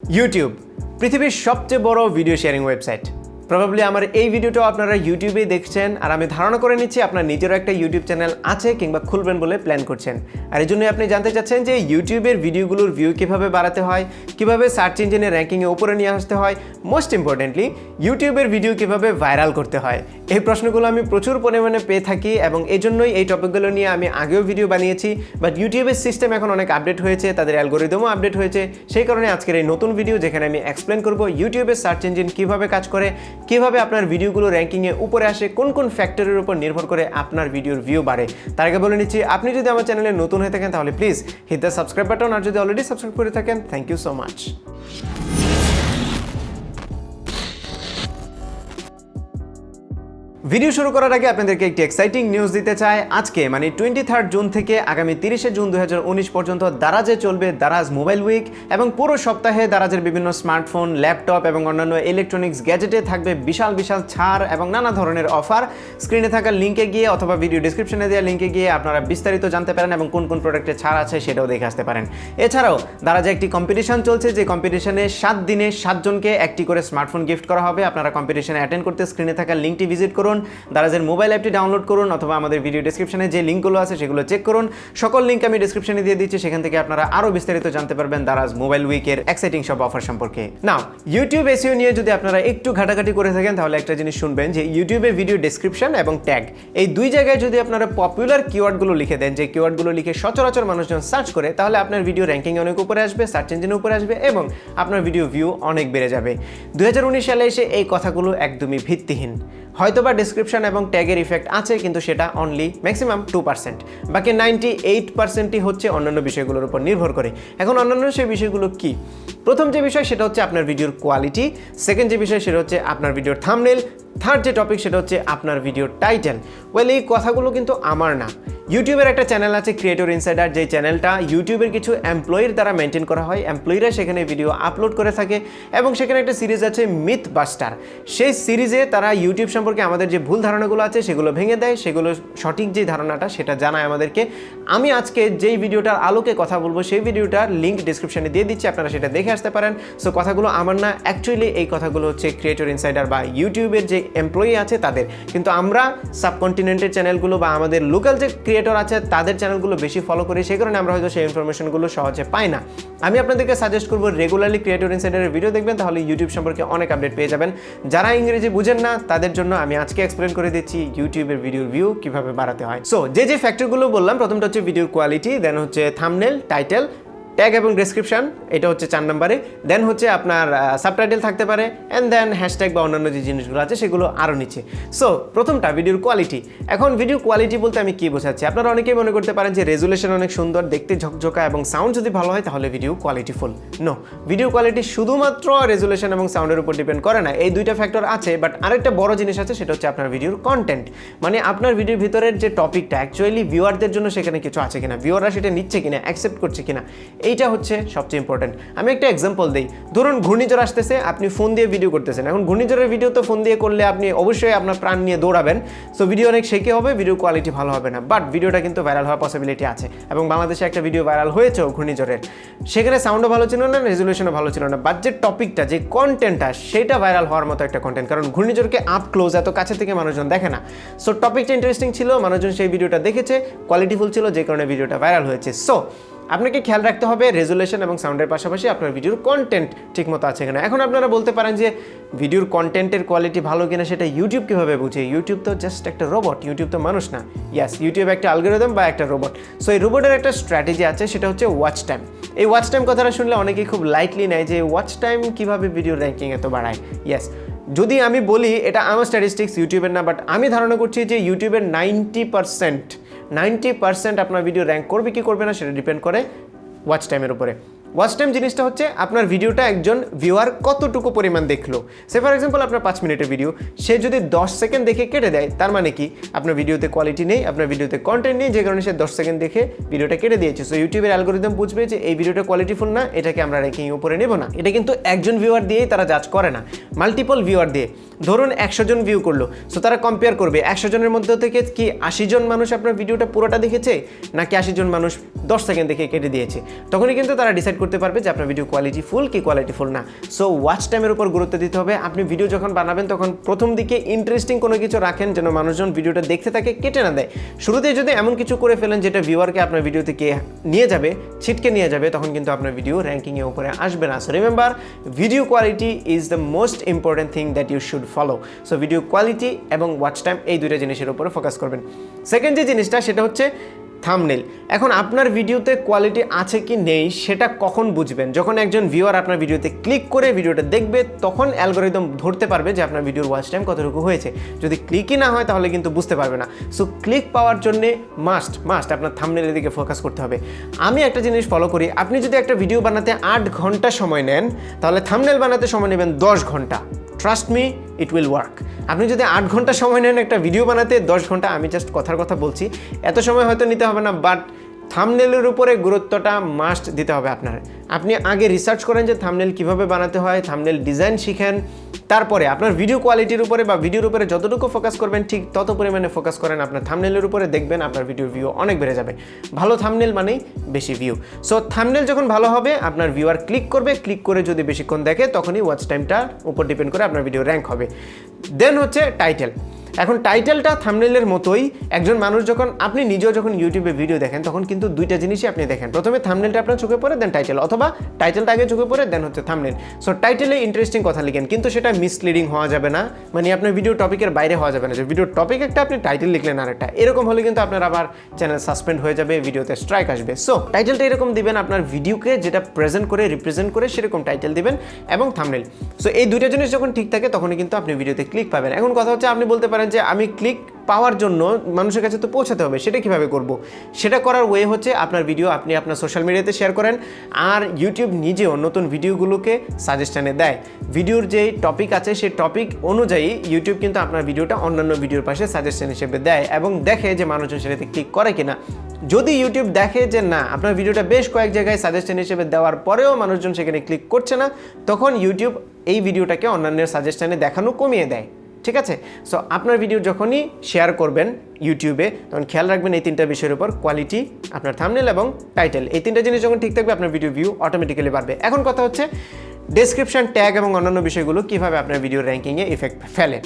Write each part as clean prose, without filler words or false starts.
YouTube পৃথিবীর সবচেয়ে বড় ভিডিও শেয়ারিং ওয়েবসাইট। প্রবাবলি আমার এই ভিডিওটাও আপনারা ইউটিউবেই দেখছেন, আর আমি ধারণা করে নিচ্ছি আপনার নিজেরও একটা ইউটিউব চ্যানেল আছে কিংবা খুলবেন বলে প্ল্যান করছেন। আর এই জন্যই আপনি জানতে চাচ্ছেন যে ইউটিউবের ভিডিওগুলোর ভিউ কীভাবে বাড়াতে হয়, কীভাবে সার্চ ইঞ্জিনের র্যাঙ্কিংয়ে উপরে নিয়ে আসতে হয়, মোস্ট ইম্পর্টেন্টলি ইউটিউবের ভিডিও কীভাবে ভাইরাল করতে হয়। এই প্রশ্নগুলো আমি প্রচুর পরিমাণে পেয়ে থাকি এবং এই জন্যই এই টপিকগুলো নিয়ে আমি আগেও ভিডিও বানিয়েছি। বাট ইউটিউবের সিস্টেম এখন অনেক আপডেট হয়েছে, তাদের অ্যালগোরিদমও আপডেট হয়েছে। সেই কারণে আজকের এই নতুন ভিডিও যেখানে আমি এক্সপ্লেন করব ইউটিউবের সার্চ ইঞ্জিন কীভাবে কাজ করে, কীভাবে আপনার ভিডিওগুলো র্যাঙ্কিংয়ে উপরে আসে, কোন কোন ফ্যাক্টরের উপর নির্ভর করে আপনার ভিডিওর ভিউ বাড়ে। তার আগে বলে নিচ্ছি, আপনি যদি আমার চ্যানেলে নতুন হয়ে থাকেন তাহলে please hit the subscribe button, আর যদি অলরেডি সাবস্ক্রাইব করে থাকেন thank you so much. Video শুরু করার আগে আপনাদেরকে একটি এক্সাইটিং নিউজ দিতে চাই। আজকে মানে 23 জুন থেকে আগামী 30 জুন 2019 পর্যন্ত দারাজে চলবে দারাজ মোবাইল উইক, এবং পুরো সপ্তাহে দারাজের বিভিন্ন স্মার্টফোন, ল্যাপটপ এবং অন্যান্য ইলেকট্রনিক্স গ্যাজেটে থাকবে বিশাল বিশাল ছাড় এবং নানা ধরনের অফার। স্ক্রিনে থাকা লিঙ্কে গিয়ে অথবা ভিডিও ডিসক্রিপশনে দেওয়া লিঙ্কে গিয়ে আপনারা বিস্তারিত জানতে পারেন এবং কোন কোন প্রোডাক্টে ছাড় আছে সেটাও দেখে আসতে পারেন। এছাড়াও দারাজে একটি কম্পিটিশন চলছে, যে কম্পিটিশনে 7 দিনে 7 জনকে একটি করে স্মার্টফোন গিফট করা হবে। আপনারা কম্পিটিশনে অ্যাটেন্ড করতে স্ক্রিনে থাকা লিঙ্কটি ভিজিট করুন, দারাজের মোবাইল অ্যাপটি ডাউনলোড করুন, অথবা আমাদের ভিডিও ডেসক্রিপশনে যে লিঙ্কগুলো আছে সেগুলো চেক করুন। সকল লিঙ্ক আমি ডেসক্রিপশনে দিয়ে দিচ্ছি, সেখান থেকে আপনারা আরও বিস্তারিত জানতে পারবেন দারাজ মোবাইল উইকের এক্সাইটিং সব অফার সম্পর্কে। নাও, ইউটিউব এসইও নিয়ে যদি আপনারা একটু ঘাটাঘাটি করে থাকেন তাহলে একটা জিনিস শুনবেন যে ইউটিউবে ভিডিও ডেসক্রিপশন এবং ট্যাগ, এই দুই জায়গায় যদি আপনারা পপুলার কিওয়ার্ডগুলো লিখে দেন, যে কিওয়ার্ডগুলো লিখে সচরাচর মানুষজন সার্চ করে, তাহলে আপনার ভিডিও র্যাঙ্কিং অনেক উপরে আসবে, সার্চ ইঞ্জিনে উপরে আসবে এবং আপনার ভিডিও ভিউ অনেক বেড়ে যাবে। 2019 সালে এসে এই কথাগুলো একদমই ভিত্তিহীন। হয়তোবা ডেসক্রিপশন এবং ট্যাগের ইফেক্ট আছে, কিন্তু সেটা অনলি ম্যাক্সিমাম 2%, বাকি 98%ই হচ্ছে অন্যান্য বিষয়গুলোর উপর নির্ভর করে। এখন অন্যান্য সেই বিষয়গুলো কি? প্রথম যে বিষয় সেটা হচ্ছে আপনার ভিডিওর কোয়ালিটি, সেকেন্ড যে বিষয় সেটা হচ্ছে আপনার ভিডিওর থাম্বনেল, থার্ড যে টপিক সেটা হচ্ছে আপনার ভিডিওর টাইটেল। ওয়েল, এই কথাগুলো কিন্তু আমার না। ইউটিউবের একটা চ্যানেল আছে ক্রিয়েটর ইনসাইডার, যে চ্যানেলটা ইউটিউবের কিছু এমপ্লয়ির দ্বারা মেনটেন করা হয়। এমপ্লয়িরা সেখানে ভিডিও আপলোড করে থাকে এবং সেখানে একটা সিরিজ আছে মিথ বাস্টার। সেই সিরিজে তারা ইউটিউব সম্পর্কে আমাদের যে ভুল ধারণাগুলো আছে সেগুলো ভেঙে দেয়, সেগুলো সঠিক যে ধারণাটা সেটা জানায় আমাদেরকে। আমি আজকে যেই ভিডিওটার আলোকে কথা বলবো সেই ভিডিওটার লিঙ্ক ডিসক্রিপশনে দিয়ে দিচ্ছি, আপনারা সেটা দেখে আসতে পারেন। সো কথাগুলো আমার না, অ্যাকচুয়ালি এই কথাগুলো হচ্ছে ক্রিয়েটর ইনসাইডার বা ইউটিউবের যে এমপ্লয়ি আছে তাদের। কিন্তু আমরা সাবকন্টিনেন্টের চ্যানেলগুলো বা আমাদের লোকাল যে ক্রিয়েটর আছে তাদের চ্যানেলগুলো বেশি ফলো করি, সেই কারণে আমরা হয়তো সেই ইনফরমেশনগুলো সহজে পাই না। আমি আপনাদেরকে সাজেস্ট করবো রেগুলারলি ক্রিয়েটর ইনসাইডারের ভিডিও দেখবেন, তাহলে ইউটিউব সম্পর্কে অনেক আপডেট পেয়ে যাবেন। যারা ইংরেজি বুঝেন না তাদের জন্য আমি আজকে এক্সপ্লেন করে দিচ্ছি ইউটিউবের ভিডিওর ভিউ কিভাবে বাড়াতে হয়। সো যে ফ্যাক্টরগুলো বললাম, প্রথমটা হচ্ছে ভিডিওর কোয়ালিটি, দেন হচ্ছে থাম্বনেল, টাইটেল, ট্যাগ এবং ডেসক্রিপশন, এটা হচ্ছে 4 নম্বরে। দেন হচ্ছে আপনার সাবটাইটেল থাকতে পারে, অ্যান্ড দেন হ্যাশট্যাগ বা অন্যান্য যে জিনিসগুলো আছে সেগুলো আরও নিচে। সো প্রথমটা ভিডিওর কোয়ালিটি। এখন ভিডিও কোয়ালিটি বলতে আমি কি বোঝাচ্ছি? আপনারা অনেকেই মনে করতে পারেন যে রেজুলেশন অনেক সুন্দর, দেখতে ঝকঝকা এবং সাউন্ড যদি ভালো হয় তাহলে ভিডিও কোয়ালিটিফুল। নো, ভিডিও কোয়ালিটি শুধুমাত্র রেজুলেশন এবং সাউন্ডের উপর ডিপেন্ড করে না। এই দুইটা ফ্যাক্টর আছে, বাট আরেকটা বড় জিনিস আছে, সেটা হচ্ছে আপনার ভিডিওর কন্টেন্ট। মানে আপনার ভিডিওর ভিতরের যে টপিকটা অ্যাকচুয়ালি ভিউয়ারদের জন্য সেখানে কিছু আছে কিনা, ভিউয়াররা সেটা নিচ্ছে কিনা, অ্যাকসেপ্ট করছে কিনা, এইটা হচ্ছে সবচেয়ে ইম্পর্টেন্ট। আমি একটা এক্সাম্পল দিই। ধরুন ঘূর্ণিঝড় আসতেছে, আপনি ফোন দিয়ে ভিডিও করতেছেন। এখন ঘূর্ণিঝড়ের ভিডিও তো ফোন দিয়ে করলে আপনি অবশ্যই আপনার প্রাণ নিয়ে দৌড়াবেন, সো ভিডিও অনেক শেকে হবে, ভিডিও কোয়ালিটি ভালো হবে না। বাট ভিডিওটা কিন্তু ভাইরাল হওয়ার পসিবিলিটি আছে, এবং বাংলাদেশে একটা ভিডিও ভাইরাল হয়েছে ঘূর্ণিঝড়ের। সেখানে সাউন্ডও ভালো ছিল না, রেজুলেশনও ভালো ছিল না, বাট যে টপিকটা, যে কন্টেন্টটা, সেটা ভাইরাল হওয়ার মতো একটা কন্টেন্ট। কারণ ঘূর্ণিঝড়কে আপ ক্লোজ এত কাছে থেকে মানুষজন দেখে না। সো টপিকটা ইন্টারেস্টিং ছিল, মানুষজন সেই ভিডিওটা দেখেছে, কোয়ালিটিফুল ছিল, যে কারণে ভিডিওটা ভাইরাল হয়েছে। সো আপনাকে খেয়াল রাখতে হবে রেজুলেশন এবং সাউন্ডের পাশাপাশি আপনার ভিডিওর কন্টেন্ট ঠিকমতো আছে কিনা। এখন আপনারা বলতে পারেন যে ভিডিওর কন্টেন্টের কোয়ালিটি ভালো কিনা সেটা ইউটিউব কীভাবে বুঝে? ইউটিউব তো জাস্ট একটা রোবট, ইউটিউব তো মানুষ না। ইয়াস, ইউটিউব একটা অ্যালগরিদম বা একটা রোবট। সো এই রোবটের একটা স্ট্র্যাটেজি আছে, সেটা হচ্ছে ওয়াচ টাইম। এই ওয়াচ টাইম কথাটা শুনলে অনেকেই খুব লাইটলি নেয় যে ওয়াচ টাইম কীভাবে ভিডিও র্যাঙ্কিং এত বাড়ায়। ইয়াস, যদি আমি বলি, এটা আমার স্ট্যাটিস্টিক্স, ইউটিউবের না, বাট আমি ধারণা করছি যে ইউটিউবের 90% আপনার ভিডিও র্যাঙ্ক করবে কি করবে না সেটা ডিপেন্ড করে ওয়াচ টাইমের উপরে। ওয়াচ টাইম জিনিসটা হচ্ছে আপনার ভিডিওটা একজন ভিউয়ার কতটুকু পরিমাণ দেখলো। সে ফর এক্সাম্পল আপনার 5 মিনিটের ভিডিও, সে যদি 10 সেকেন্ড দেখে কেটে দেয়, তার মানে কি আপনার ভিডিওতে কোয়ালিটি নেই, আপনার ভিডিওতে কন্টেন্ট নেই, যে কারণে সে 10 সেকেন্ড দেখে ভিডিওটা কেটে দিয়েছে। সো ইউটিউবের অ্যালগরিদম বুঝবে যে এই ভিডিওটা কোয়ালিটিফুল না, এটাকে আমরা র্যাঙ্কিং উপরে নেব না। এটা কিন্তু একজন ভিউয়ার দিয়েই তারা জাজ করে না, মাল্টিপল ভিউয়ার দিয়ে। ধরুন 100 জন ভিউ করলো, সো তারা কম্পেয়ার করবে 100 জনের মধ্যে থেকে কি 80 জন মানুষ আপনার ভিডিওটা পুরোটা দেখেছে, নাকি 80 জন মানুষ 10 সেকেন্ড দেখে কেটে দিয়েছে। তখনই কিন্তু তারা ডিসাইড করতে পারবে যে আপনার ভিডিও কোয়ালিটি ফুল কি কোয়ালিটি ফুল না। সো ওয়াচ টাইমের উপর গুরুত্ব দিতে হবে। আপনি ভিডিও যখন বানাবেন তখন প্রথম দিকে ইন্টারেস্টিং কোনো কিছু রাখেন যেন মানুষজন ভিডিওটা দেখতে থাকে, কেটে না দেয়। শুরুতেই যদি এমন কিছু করে ফেলেন যেটা ভিউয়ারকে আপনার ভিডিও থেকে নিয়ে যাবে, ছিটকে নিয়ে যাবে, তখন কিন্তু আপনার ভিডিও র্যাঙ্কিংয়ে উপরে আসবে না। So remember, video quality is the most important thing that you should follow. So video quality এবং ওয়াচ টাইম এই দুইটা জিনিসের উপরে ফোকাস করবেন। সেকেন্ড যে জিনিসটা সেটা হচ্ছে থাম্বনেল। এখন আপনার ভিডিওতে কোয়ালিটি আছে কি নেই সেটা কখন বুঝবেন? যখন একজন ভিউয়ার আপনার ভিডিওতে ক্লিক করে ভিডিওটা দেখবে, তখন অ্যালগরিদম ধরতে পারবে যে আপনার ভিডিওর ওয়াচ টাইম কতটুকু হয়েছে। যদি ক্লিকই না হয় তাহলে কিন্তু বুঝতে পারবে না। সো ক্লিক পাওয়ার জন্য মাস্ট আপনার থাম্বনেলের দিকে ফোকাস করতে হবে। আমি একটা জিনিস ফলো করি, আপনি যদি একটা ভিডিও বানাতে 8 ঘন্টা সময় নেন, তাহলে থাম্বনেল বানাতে সময় নেবেন 10 ঘন্টা। Trust me, it will work. আপনি যদি 8 ঘন্টা সময় নেন একটা ভিডিও বানাতে, 10 ঘন্টা, আমি জাস্ট কথার কথা বলছি, এত সময় হয়তো নিতে হবে না, বাট থাম্বনেলের উপরে গুরুত্বটা মাস্ট দিতে হবে আপনার। আপনি আগে রিসার্চ করেন যে থাম্বনেল কীভাবে বানাতে হয়, থাম্বনেল ডিজাইন শিখেন, তারপরে আপনার ভিডিও কোয়ালিটির উপরে বা ভিডিওর উপরে যতটুকু ফোকাস করবেন ঠিক তত পরিমাণে ফোকাস করেন আপনার থাম্বনেলের উপরে, দেখবেন আপনার ভিডিওর ভিউ অনেক বেড়ে যাবে। ভালো থাম্বনেল মানেই বেশি ভিউ। সো থাম্বনেল যখন ভালো হবে, আপনার ভিউয়ার ক্লিক করবে, ক্লিক করে যদি বেশিক্ষণ দেখে তখনই ওয়াচ টাইমটার উপর ডিপেন্ড করে আপনার ভিডিও র্যাঙ্ক হবে। দেন হচ্ছে টাইটেল। এখন টাইটেলটা থাম্বনেলের মতোই। একজন মানুষ যখন, আপনি নিজেও যখন ইউটিউবে ভিডিও দেখেন তখন কিন্তু দুইটা জিনিসই আপনি দেখেন। প্রথমে থাম্বনেলটা আপনার চোখে পড়ে, দেন টাইটেল, অথবা টাইটেলটা আগে চোখে পড়ে দেন হচ্ছে থাম্বনেল। সো টাইটেলে ইন্টারেস্টিং কথা লিখেন, কিন্তু সেটা মিসলিডিং হওয়া যাবে না, মানে আপনার ভিডিও টপিকের বাইরে হওয়া যাবে না যে ভিডিওর টপিক একটা আপনি টাইটেল লিখলেন আরেকটা। এরকম হলে কিন্তু আপনার আবার চ্যানেল সাসপেন্ড হয়ে যাবে, ভিডিওতে স্ট্রাইক আসবে। সো টাইটেলটা এরকম দিবেন, আপনার ভিডিওকে যেটা প্রেজেন্ট করে রিপ্রেজেন্ট করে সেরকম টাইটেল দিবেন এবং থাম্বনেল। সো এই দুইটা জিনিস যখন ঠিক থাকে তখনই কিন্তু আপনি ভিডিওতে ক্লিক পাবেন। এখন কথা হচ্ছে, আপনি বলতে পারেন যে আমি ক্লিক পাওয়ার জন্য মানুষের কাছে তো পৌঁছাতে হবে, সেটা কিভাবে করব? সেটা করার ওয়ে হচ্ছে আপনার ভিডিও আপনি আপনার সোশ্যাল মিডিয়াতে শেয়ার করেন, আর ইউটিউব নিজেও নতুন ভিডিওগুলোকে সাজেশনে দেয়। ভিডিওর যেই টপিক আছে সেই টপিক অনুযায়ী ইউটিউব কিন্তু আপনার ভিডিওটা অন্যান্য ভিডিওর পাশে সাজেশন হিসেবে দেয় এবং দেখে যে মানুষজন সেটাতে ক্লিক করে কিনা। যদি ইউটিউব দেখে যে না, আপনার ভিডিওটা বেশ কয়েক জায়গায় সাজেশন হিসেবে দেওয়ার পরেও মানুষজন সেখানে ক্লিক করছে না, তখন ইউটিউব এই ভিডিওটাকে অন্যান্যের সাজেশনে দেখানো কমিয়ে দেয়। ঠিক আছে? সো আপনার ভিডিও যখনই শেয়ার করবেন ইউটিউবে, তখন খেয়াল রাখবেন এই তিনটা বিষয়ের উপর, কোয়ালিটি, আপনার থাম্বনেল এবং টাইটেল। এই তিনটা জিনিস যখন ঠিক থাকবে আপনার ভিডিও ভিউ অটোমেটিক্যালি বাড়বে। এখন কথা হচ্ছে ডেসক্রিপশন, ট্যাগ এবং অন্যান্য বিষয়গুলো কীভাবে আপনার ভিডিও র্যাঙ্কিংয়ে ইফেক্ট ফেলে।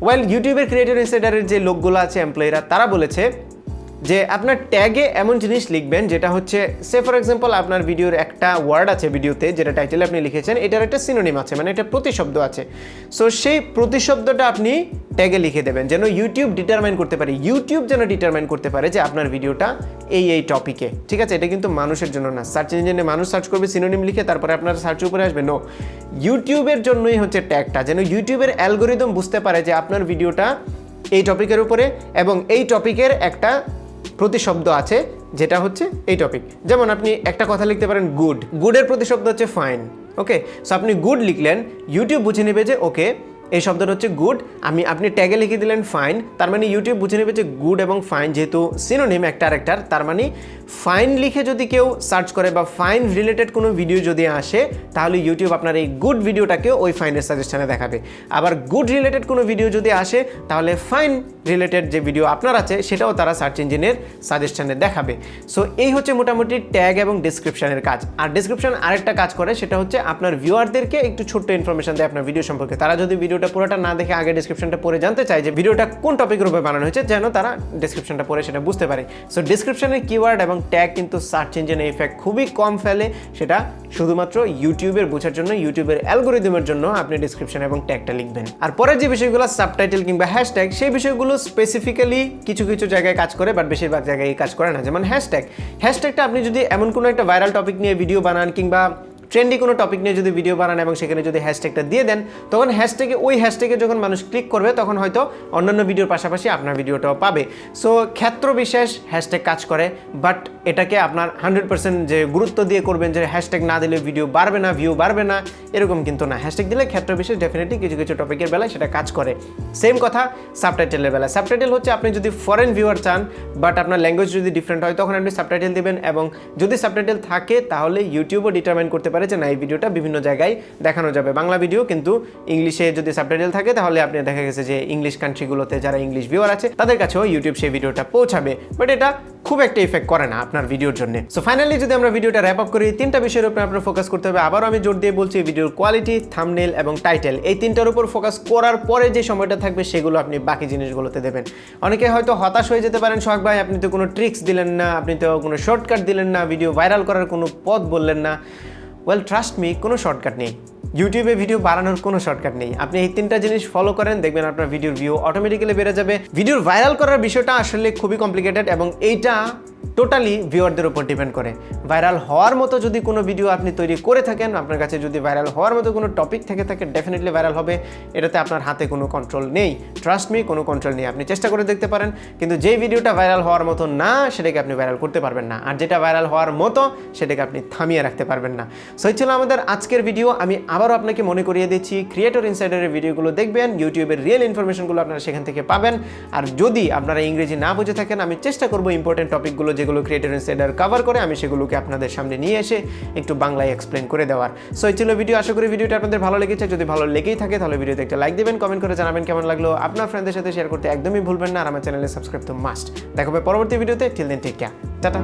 ওয়েল, ইউটিউবের ক্রিয়েটর ইনসাইডারের যে লোকগুলো আছে, এমপ্লয়িরা, তারা বলেছে যে আপনার ট্যাগে এমন জিনিস লিখবেন যেটা হচ্ছে, সে ফর এক্সাম্পল আপনার ভিডিওর একটা ওয়ার্ড আছে ভিডিওতে, যেটা টাইটেলে আপনি লিখেছেন, এটার একটা সিনোনিম আছে, মানে একটা প্রতিশব্দ আছে। সো সেই প্রতিশব্দটা আপনি ট্যাগে লিখে দেবেন, যেন ইউটিউব ডিটারমাইন করতে পারে, ইউটিউব যেন ডিটারমাইন করতে পারে যে আপনার ভিডিওটা এই টপিকে। ঠিক আছে? এটা কিন্তু মানুষের জন্য না। সার্চ ইঞ্জিনে মানুষ সার্চ করবে সিনোনিম লিখে, তারপরে আপনার সার্চের উপরে আসবে, নো, ইউটিউবের জন্যই হচ্ছে ট্যাগটা, যেন ইউটিউবের অ্যালগোরিদম বুঝতে পারে যে আপনার ভিডিওটা এই টপিকের উপরে এবং এই টপিকের একটা প্রতিশব্দ আছে যেটা হচ্ছে এই টপিক। যেমন আপনি একটা কথা লিখতে পারেন গুডের প্রতিশব্দ হচ্ছে ফাইন। ওকে, সো আপনি গুড লিখলেন, ইউটিউব বুঝে নেবে যে ওকে এই শব্দটা হচ্ছে গুড। আপনি ট্যাগে লিখে দিলেন ফাইন, তার মানে ইউটিউব বুঝে নেবে যে গুড এবং ফাইন যেহেতু সিনোনিম একটা আরেকটার, তার মানে ফাইন লিখে যদি কেউ সার্চ করে বা ফাইন রিলেটেড কোনো ভিডিও যদি আসে, তাহলে ইউটিউব আপনার এই গুড ভিডিওটাকেও ওই ফাইনের সাজেশনে দেখাবে। আবার গুড রিলেটেড কোনো ভিডিও যদি আসে, তাহলে ফাইন রিলেটেড যে ভিডিও আপনার আছে সেটাও তারা সার্চ ইঞ্জিনের সাজেশনে দেখাবে। সো এই হচ্ছে মোটামুটি ট্যাগ এবং ডিসক্রিপশনের কাজ। আর ডিসক্রিপশন আরেকটা কাজ করে, সেটা হচ্ছে আপনার ভিউয়ারদেরকে একটু ছোট্ট ইনফরমেশন দেয় আপনার ভিডিও সম্পর্কে। তারা যদি ভিডিওটা পুরোটা না দেখে আগে ডিসক্রিপশনটা পড়ে জানতে চায় যে ভিডিওটা কোন টপিকের উপরে বানানো হয়েছে, যেন তারা ডিসক্রিপশনটা পড়ে সেটা বুঝতে পারে। সো ডিসক্রিপশনের কিওয়ার্ড এবং ট্যাগ কিন্তু সার্চ ইঞ্জিনে ইফেক্ট খুবই কম ফেলে, সেটা শুধুমাত্র ইউটিউবের বোঝার জন্য, ইউটিউবের অ্যালগোরিদমের জন্য আপনি ডিসক্রিপশন এবং ট্যাগটা লিখবেন। আর পরের যে বিষয়গুলো সাবটাইটেল কিংবা হ্যাশট্যাগ, সেই বিষয়গুলো স্পেসিফিক্যালি কিছু কিছু জায়গায় কাজ করে, বাট বেশিরভাগ জায়গায় কাজ করে না। যেমন হ্যাশট্যাগটা আপনি যদি এমন কোনো একটা ভাইরাল টপিক নিয়ে ভিডিও বানান কিংবা ট্রেন্ডি কোনো টপিক নিয়ে যদি ভিডিও বানান এবং সেখানে যদি হ্যাশট্যাগটা দিয়ে দেন, তখন ওই হ্যাশট্যাগে যখন মানুষ ক্লিক করবে তখন হয়তো অন্যান্য ভিডিওর পাশাপাশি আপনার ভিডিওটাও পাবে। সো ক্ষেত্র বিশেষ হ্যাশট্যাগ কাজ করে, বাট এটাকে আপনার 100% যে গুরুত্ব দিয়ে করবেন যে হ্যাশট্যাগ না দিলে ভিডিও বাড়বে না, ভিউ বাড়বে না, এরকম কিন্তু না। হ্যাশট্যাগ দিলে ক্ষেত্র বিশেষ ডেফিনেটলি কিছু কিছু টপিকের বেলায় সেটা কাজ করে। সেম কথা সাবটাইটেলের বেলায়। সাবটাইটেল হচ্ছে আপনি যদি ফরেন ভিউয়ার চান বাট আপনার ল্যাঙ্গুয়েজ যদি ডিফারেন্ট হয়, তখন আপনি সাবটাইটেল দিবেন, এবং যদি সাবটাইটেল থাকে তাহলে ইউটিউবও ডিটারমাইন করতে পারে পারে যে না এই ভিডিওটা বিভিন্ন জায়গায় দেখানো যাবে, বাংলা ভিডিও কিন্তু ইংলিশে যদি সাবটাইটেল থাকে তাহলে আপনি দেখা গেছে যে ইংলিশ কান্ট্রিগুলোতে যারা ইংলিশ ভিউয়ার আছে তাদের কাছেও ইউটিউব সেই ভিডিওটা পৌঁছাবে, বাট এটা খুব একটা ইফেক্ট করে না আপনার ভিডিওর জন্য। সো ফাইনালি যদি আমরা ভিডিওটা র্যাপ আপ করি, তিনটা বিষয়ের উপর আপনার ফোকাস করতে হবে। আবারও আমি জোর দিয়ে বলছি, ভিডিওর কোয়ালিটি, থাম্বনেল এবং টাইটেল, এই তিনটার উপর ফোকাস করার পরে যে সময়টা থাকবে সেগুলো আপনি বাকি জিনিসগুলোতে দেবেন। অনেকে হয়তো হতাশ হয়ে যেতে পারেন, সোহাগ ভাই আপনি তো কোনো ট্রিক্স দিলেন না, আপনি তো কোনো শর্টকাট দিলেন না, ভিডিও ভাইরাল করার কোনো পথ বললেন না। ওয়েল ট্রাস্ট মি, কোনো শর্টকাট নেই, ইউটিউবে ভিডিও বাড়ানোর কোনো শর্টকাট নেই। আপনি এই তিনটা জিনিস ফলো করেন, দেখবেন আপনার ভিডিওর ভিউ অটোমেটিক্যালি বেড়ে যাবে। ভিডিওর ভাইরাল করার বিষয়টা আসলে খুবই কমপ্লিকেটেড এবং এইটা টোটালি ভিউয়ারদের উপর ডিপেন্ড করে। ভাইরাল হওয়ার মতো যদি কোনো ভিডিও আপনি তৈরি করে থাকেন, আপনার কাছে যদি ভাইরাল হওয়ার মতো কোনো টপিক থেকে থাকে, ডেফিনেটলি ভাইরাল হবে, এটাতে আপনার হাতে কোনো কন্ট্রোল নেই। ট্রাস্ট মি, কোনো কন্ট্রোল নেই। আপনি চেষ্টা করে দেখতে পারেন, কিন্তু যেই ভিডিওটা ভাইরাল হওয়ার মতো না সেটাকে আপনি ভাইরাল করতে পারবেন না, আর যেটা ভাইরাল হওয়ার মতো সেটাকে আপনি থামিয়ে রাখতে পারবেন না। সো এই ছিল আমাদের আজকের ভিডিও। আমি আবারও আপনাকে মনে করিয়ে দিচ্ছি, ক্রিয়েটর ইনসাইডারের ভিডিওগুলো দেখবেন, ইউটিউবের রিয়েল ইনফরমেশনগুলো আপনারা সেখান থেকে পাবেন। আর যদি আপনারা ইংরেজি না বুঝে থাকেন, আমি চেষ্টা করবো ইম্পর্টেন্ট টপিকগুলো যেগুলো ক্রিয়েটর ইনসাইডার কভার করে, আমি সেগুলোকে আপনাদের সামনে নিয়ে এসে একটু বাংলায় এক্সপ্লেন করে দেওয়ার। সো এই ছিল ভিডিও। আশা করি ভিডিওটা আপনাদের ভালো লেগেছে। যদি ভালো লেগেই থাকে তাহলে ভিডিওতে একটা লাইক দিবেন, কমেন্ট করে জানাবেন কেমন লাগলো। আপনার ফ্রেন্ডদের সাথে শেয়ার করতে একদমই ভুলবেন না, আর আমার চ্যানেলে সাবস্ক্রাইব তো মাস্ট। দেখা হবে পরবর্তী ভিডিওতে। Till then take care, tata.